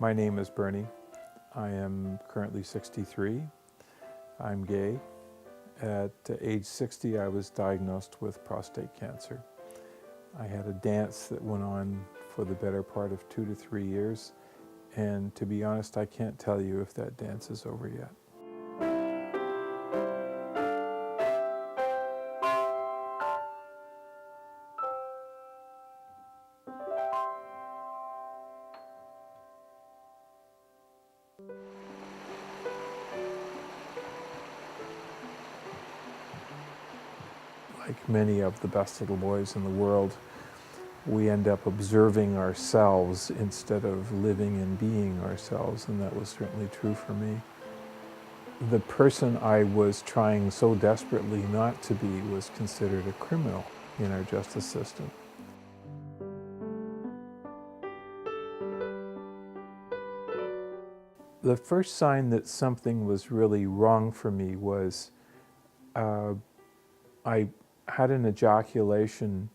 My name is Bernie. I am currently 63. I'm gay. At age 60, I was diagnosed with prostate cancer. I had a dance that went on for the better part of 2 to 3 years, and to be honest, I can't tell you if that dance is over yet. Like many of the best little boys in the world, we end up observing ourselves instead of living and being ourselves, and that was certainly true for me. The person I was trying so desperately not to be was considered a criminal in our justice system. The first sign that something was really wrong for me was I had an ejaculation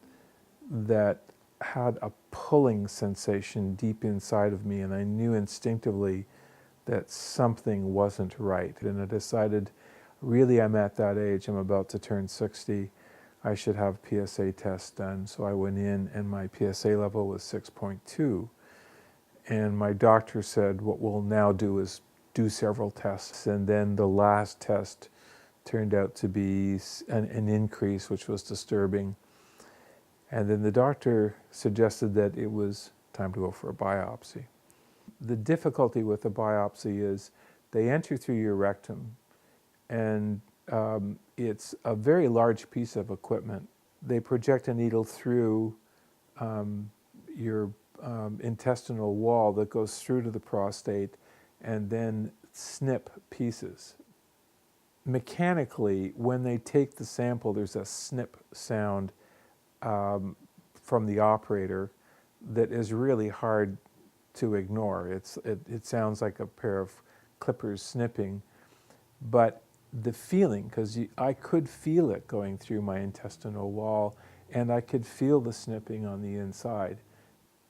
that had a pulling sensation deep inside of me, and I knew instinctively that something wasn't right. And I decided, really, I'm at that age, I'm about to turn 60, I should have a PSA test done. So I went in and my PSA level was 6.2. And my doctor said, what we'll now do is do several tests. And then the last test turned out to be an increase, which was disturbing. And then the doctor suggested that it was time to go for a biopsy. The difficulty with a biopsy is they enter through your rectum, and it's a very large piece of equipment. They project a needle through your intestinal wall that goes through to the prostate and then snip pieces. Mechanically, when they take the sample, there's a snip sound from the operator that is really hard to ignore. It sounds like a pair of clippers snipping, but the feeling, because I could feel it going through my intestinal wall, and I could feel the snipping on the inside.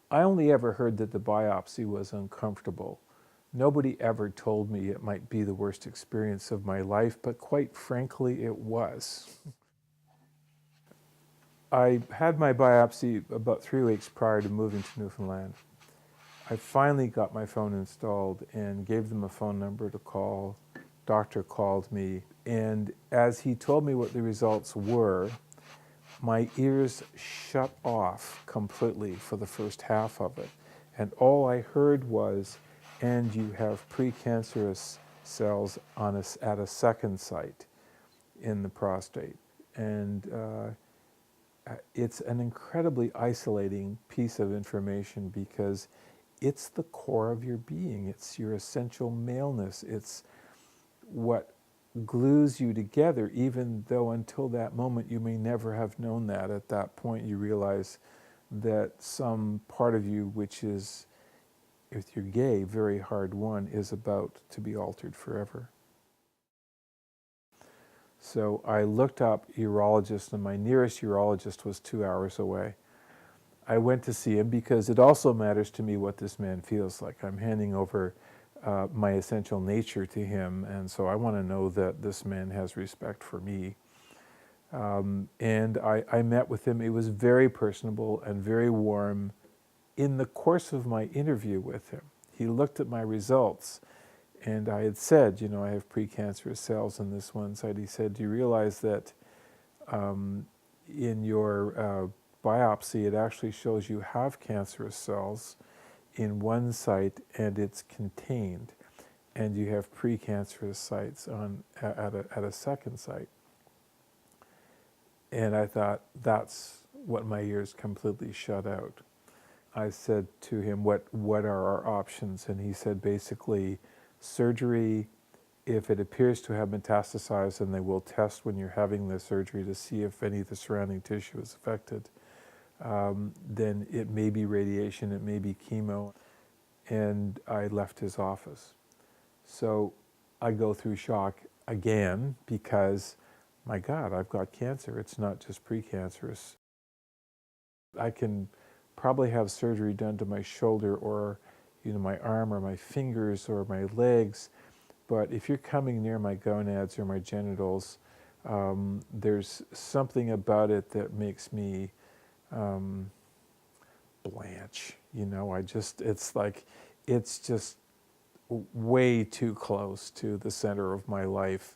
I only ever heard that the biopsy was uncomfortable. Nobody ever told me it might be the worst experience of my life, but quite frankly, it was. I had my biopsy about 3 weeks prior to moving to Newfoundland. I finally got my phone installed and gave them a phone number to call. Doctor called me, and as he told me what the results were, my ears shut off completely for the first half of it. And all I heard was, and you have precancerous cells at a second site in the prostate. And it's an incredibly isolating piece of information because it's the core of your being. It's your essential maleness. It's what glues you together, even though until that moment you may never have known that. At that point you realize that some part of you, which is, if you're gay, very hard won, is about to be altered forever. So I looked up urologists, and my nearest urologist was 2 hours away. I went to see him because it also matters to me what this man feels like. I'm handing over my essential nature to him, and so I want to know that this man has respect for me. And I met with him. It was very personable and very warm. In the course of my interview with him, he looked at my results, and I had said, you know, I have precancerous cells in this one side. He said, do you realize that in your biopsy, it actually shows you have cancerous cells in one site and it's contained, and you have precancerous sites at a second site. And I thought, that's what my ears completely shut out. I said to him, what are our options? And he said, basically, surgery, if it appears to have metastasized, and they will test when you're having the surgery to see if any of the surrounding tissue is affected, then it may be radiation, it may be chemo. And I left his office. So I go through shock again because, my God, I've got cancer. It's not just precancerous. I can probably have surgery done to my shoulder or my arm or my fingers or my legs. But if you're coming near my gonads or my genitals, there's something about it that makes me blanch. It's just way too close to the center of my life.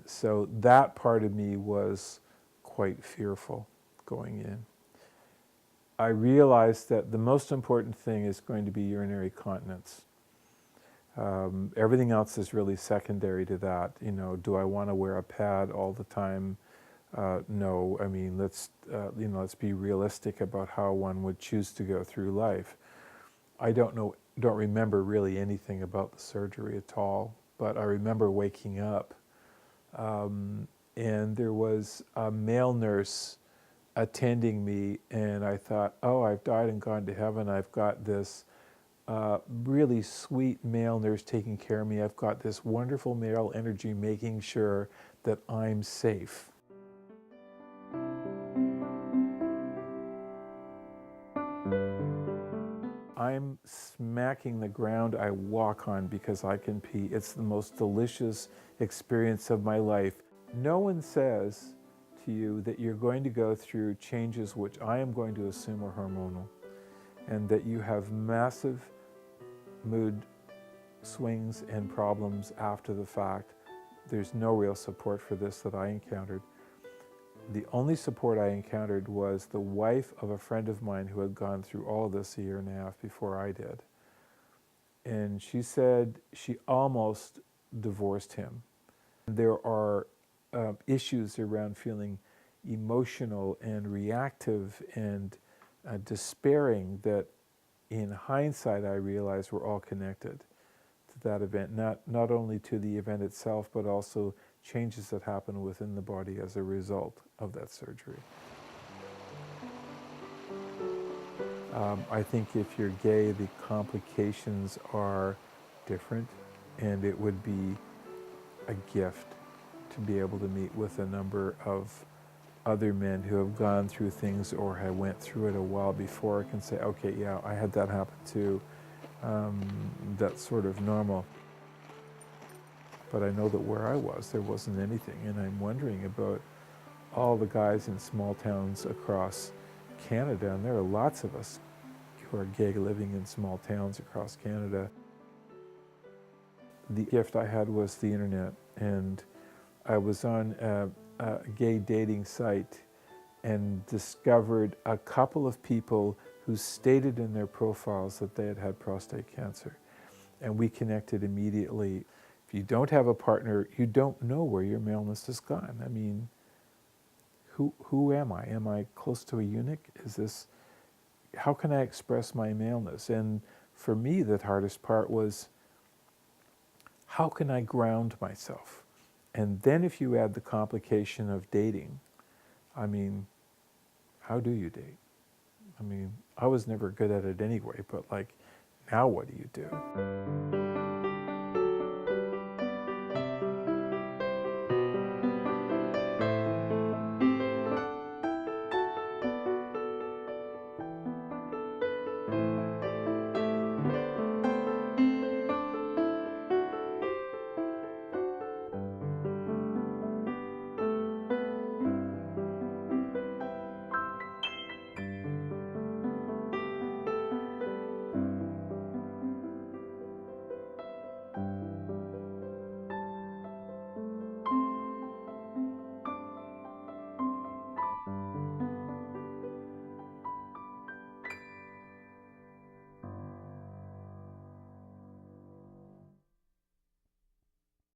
So that part of me was quite fearful going in. I realized that the most important thing is going to be urinary continence. Everything else is really secondary to that. Do I want to wear a pad all the time? No. I mean, let's be realistic about how one would choose to go through life. I don't remember really anything about the surgery at all, but I remember waking up, and there was a male nurse attending me, and I thought, oh, I've died and gone to heaven. I've got this really sweet male nurse taking care of me. I've got this wonderful male energy making sure that I'm safe. I'm smacking the ground I walk on because I can pee. It's the most delicious experience of my life. No one says to you that you're going to go through changes which I am going to assume are hormonal, and that you have massive mood swings and problems after the fact. There's no real support for this that I encountered. The only support I encountered was the wife of a friend of mine who had gone through all of this a year and a half before I did. And she said she almost divorced him. There are issues around feeling emotional and reactive and despairing that in hindsight I realized were all connected to that event, not only to the event itself, but also changes that happen within the body as a result of that surgery. I think if you're gay, the complications are different, and it would be a gift to be able to meet with a number of other men who have gone through things or have went through it a while before can say, okay, yeah, I had that happen too. That's sort of normal. But I know that where I was, there wasn't anything, and I'm wondering about all the guys in small towns across Canada, and there are lots of us who are gay living in small towns across Canada. The gift I had was the internet, and I was on a gay dating site and discovered a couple of people who stated in their profiles that they had had prostate cancer, and we connected immediately. If you don't have a partner, you don't know where your maleness has gone. I mean, who am I? Am I close to a eunuch? How can I express my maleness? And for me, the hardest part was, how can I ground myself? And then if you add the complication of dating, I mean, how do you date? I mean, I was never good at it anyway, but now what do you do?